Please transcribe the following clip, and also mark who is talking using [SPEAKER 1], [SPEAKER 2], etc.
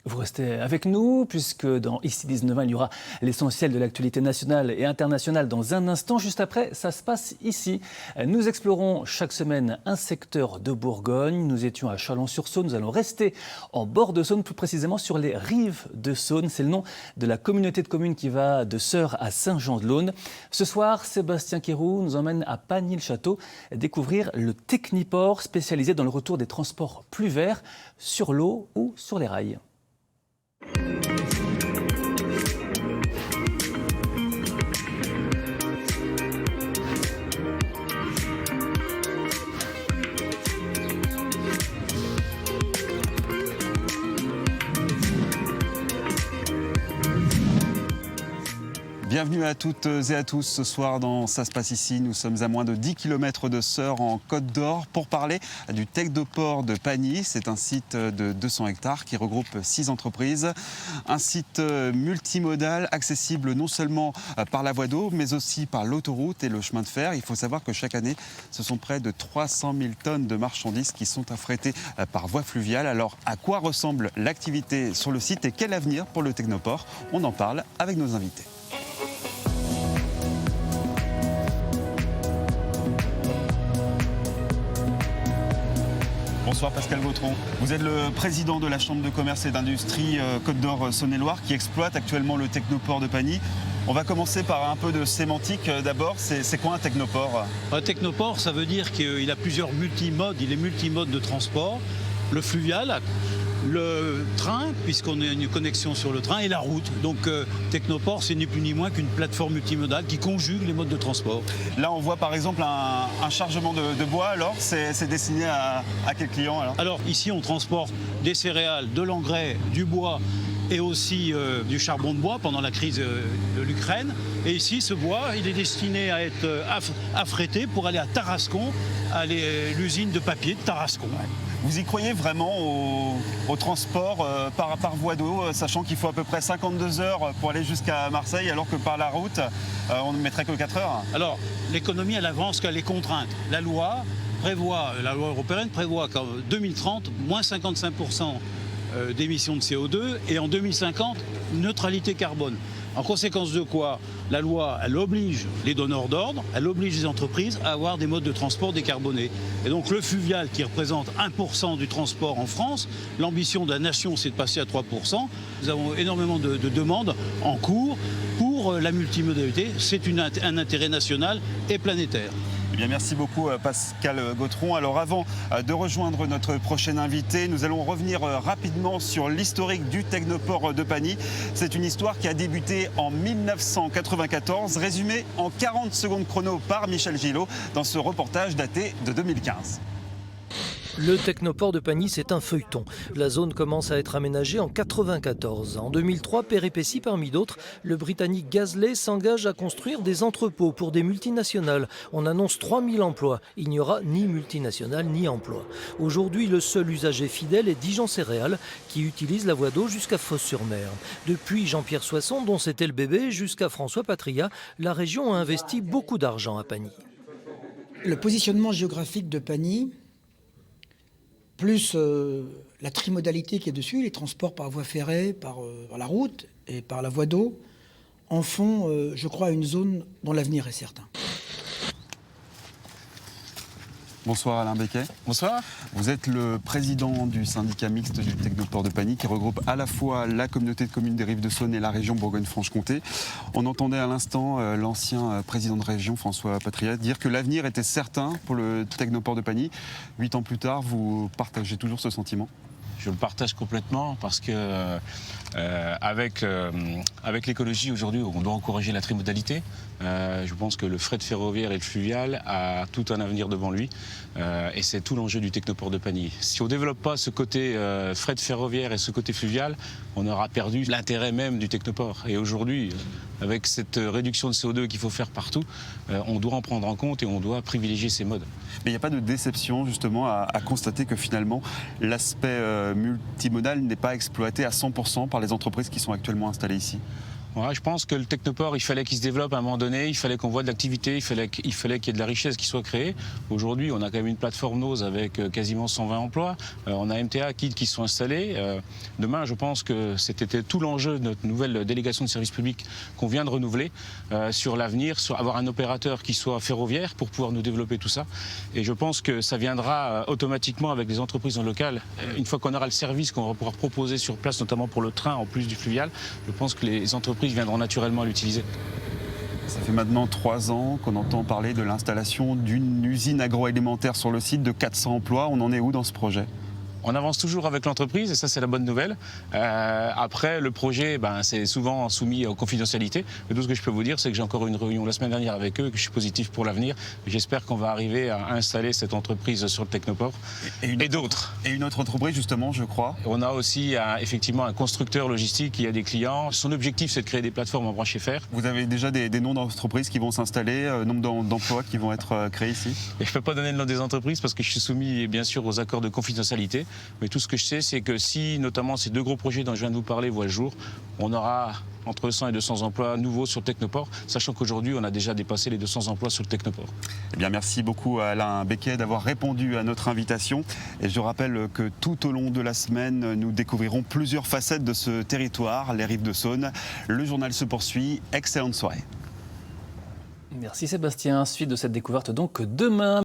[SPEAKER 1] Vous restez avec nous, puisque dans Ici 19 il y aura l'essentiel de l'actualité nationale et internationale dans un instant. Juste après, ça se passe ici. Nous explorons chaque semaine un secteur de Bourgogne. Nous étions à Chalon-sur-Saône. Nous allons rester en bord de Saône, plus précisément sur les rives de Saône. C'est le nom de la communauté de communes qui va de Seurre à Saint-Jean-de-Laune. Ce soir, Sébastien Quéroux nous emmène à Pagny-le-Château découvrir le Techniport, spécialisé dans le retour des transports plus verts sur l'eau ou sur les rails.
[SPEAKER 2] Bienvenue à toutes et à tous ce soir dans Ça se passe ici. Nous sommes à moins de 10 km de Seurre en Côte d'Or pour parler du Technoport de Pagny. C'est un site de 200 hectares qui regroupe 6 entreprises. Un site multimodal accessible non seulement par la voie d'eau mais aussi par l'autoroute et le chemin de fer. Il faut savoir que chaque année, ce sont près de 300 000 tonnes de marchandises qui sont affrétées par voie fluviale. Alors à quoi ressemble l'activité sur le site et quel avenir pour le Technoport? On en parle avec nos invités. Bonsoir Pascal Gautron. Vous êtes le président de la Chambre de commerce et d'industrie Côte d'Or Saône-et-Loire qui exploite actuellement le Technoport de Pagny. On va commencer par un peu de sémantique d'abord. C'est quoi un technoport?
[SPEAKER 3] Un technoport, ça veut dire qu'il a plusieurs multimodes. Il est multimode de transport. Le fluvial, le train, puisqu'on a une connexion sur le train, et la route. Donc Technoport, c'est ni plus ni moins qu'une plateforme multimodale qui conjugue les modes de transport.
[SPEAKER 2] Là, on voit par exemple un chargement de bois. Alors, c'est destiné à quel client
[SPEAKER 3] alors ici, on transporte des céréales, de l'engrais, du bois et aussi du charbon de bois pendant la crise de l'Ukraine. Et ici, ce bois, il est destiné à être affrété pour aller à Tarascon, à l'usine de papier de Tarascon.
[SPEAKER 2] Vous y croyez vraiment au transport par voie d'eau, sachant qu'il faut à peu près 52 heures pour aller jusqu'à Marseille, alors que par la route, on ne mettrait que 4 heures?
[SPEAKER 3] Alors, l'économie, elle avance qu'elle est contrainte. La loi européenne prévoit qu'en 2030, moins 55% d'émissions de CO2 et en 2050, neutralité carbone. En conséquence de quoi, la loi, elle oblige les donneurs d'ordre, elle oblige les entreprises à avoir des modes de transport décarbonés. Et donc le fluvial, qui représente 1% du transport en France, l'ambition de la nation, c'est de passer à 3%. Nous avons énormément de demandes en cours pour la multimodalité. C'est un intérêt national et planétaire.
[SPEAKER 2] Eh bien, merci beaucoup Pascal Gautron. Alors avant de rejoindre notre prochain invité, nous allons revenir rapidement sur l'historique du Technoport de Pagny. C'est une histoire qui a débuté en 1994, résumée en 40 secondes chrono par Michel Gillot dans ce reportage daté de 2015.
[SPEAKER 4] Le Technoport de Pagny, c'est un feuilleton. La zone commence à être aménagée en 1994. En 2003, péripétie parmi d'autres, le Britannique Gazley s'engage à construire des entrepôts pour des multinationales. On annonce 3000 emplois. Il n'y aura ni multinationales ni emplois. Aujourd'hui, le seul usager fidèle est Dijon Céréales, qui utilise la voie d'eau jusqu'à Fos-sur-Mer. Depuis Jean-Pierre Soisson, dont c'était le bébé, jusqu'à François Patria, la région a investi beaucoup d'argent à Pagny.
[SPEAKER 5] Le positionnement géographique de Pagny, plus la trimodalité qui est dessus, les transports par voie ferrée, par la route et par la voie d'eau, en font, je crois, une zone dont l'avenir est certain.
[SPEAKER 2] Bonsoir Alain Becquet.
[SPEAKER 6] Bonsoir.
[SPEAKER 2] Vous êtes le président du syndicat mixte du Technoport de Pagny qui regroupe à la fois la communauté de communes des Rives de Saône et la région Bourgogne-Franche-Comté. On entendait à l'instant l'ancien président de région François Patria dire que l'avenir était certain pour le Technoport de Pagny. 8 ans plus tard, vous partagez toujours ce sentiment?
[SPEAKER 6] Je le partage complètement parce que avec l'écologie aujourd'hui, on doit encourager la trimodalité. Je pense que le fret ferroviaire et le fluvial a tout un avenir devant lui et c'est tout l'enjeu du Technoport de Pagny. Si on ne développe pas ce côté fret ferroviaire et ce côté fluvial, on aura perdu l'intérêt même du Technoport. Et aujourd'hui, avec cette réduction de CO2 qu'il faut faire partout, on doit en prendre en compte et on doit privilégier ces modes.
[SPEAKER 2] Mais il n'y a pas de déception justement à constater que finalement l'aspect multimodal n'est pas exploité à 100% par les entreprises qui sont actuellement installées ici?
[SPEAKER 6] Voilà, je pense que le technoport, il fallait qu'il se développe à un moment donné, il fallait qu'on voit de l'activité, il fallait qu'il y ait de la richesse qui soit créée. Aujourd'hui, on a quand même une plateforme Nose avec quasiment 120 emplois. On a MTA, KID qui se sont installés. Demain, je pense que c'était tout l'enjeu de notre nouvelle délégation de service public qu'on vient de renouveler sur l'avenir, sur avoir un opérateur qui soit ferroviaire pour pouvoir nous développer tout ça. Et je pense que ça viendra automatiquement avec les entreprises locales. Une fois qu'on aura le service qu'on va pouvoir proposer sur place, notamment pour le train en plus du fluvial, je pense que les entreprises viendront naturellement à l'utiliser.
[SPEAKER 2] Ça fait maintenant 3 ans qu'on entend parler de l'installation d'une usine agroalimentaire sur le site de 400 emplois. On en est où dans ce projet ?
[SPEAKER 6] On avance toujours avec l'entreprise et ça c'est la bonne nouvelle. Après le projet c'est souvent soumis aux confidentialités. Mais tout ce que je peux vous dire c'est que j'ai encore eu une réunion la semaine dernière avec eux et que je suis positif pour l'avenir. J'espère qu'on va arriver à installer cette entreprise sur le technoport et d'autres.
[SPEAKER 2] Et une autre entreprise justement je crois.
[SPEAKER 6] On a aussi effectivement un constructeur logistique qui a des clients. Son objectif c'est de créer des plateformes en branché fer.
[SPEAKER 2] Vous avez déjà des noms d'entreprises qui vont s'installer, nombre d'emplois qui vont être créés ici ?
[SPEAKER 6] Et je ne peux pas donner le nom des entreprises parce que je suis soumis bien sûr aux accords de confidentialité. Mais tout ce que je sais, c'est que si notamment ces 2 gros projets dont je viens de vous parler voient le jour, on aura entre 100 et 200 emplois nouveaux sur le technoport, sachant qu'aujourd'hui, on a déjà dépassé les 200 emplois sur le technoport.
[SPEAKER 2] Eh bien, merci beaucoup à Alain Becquet d'avoir répondu à notre invitation. Et je rappelle que tout au long de la semaine, nous découvrirons plusieurs facettes de ce territoire, les rives de Saône. Le journal se poursuit. Excellente soirée.
[SPEAKER 1] Merci Sébastien. Suite de cette découverte donc demain.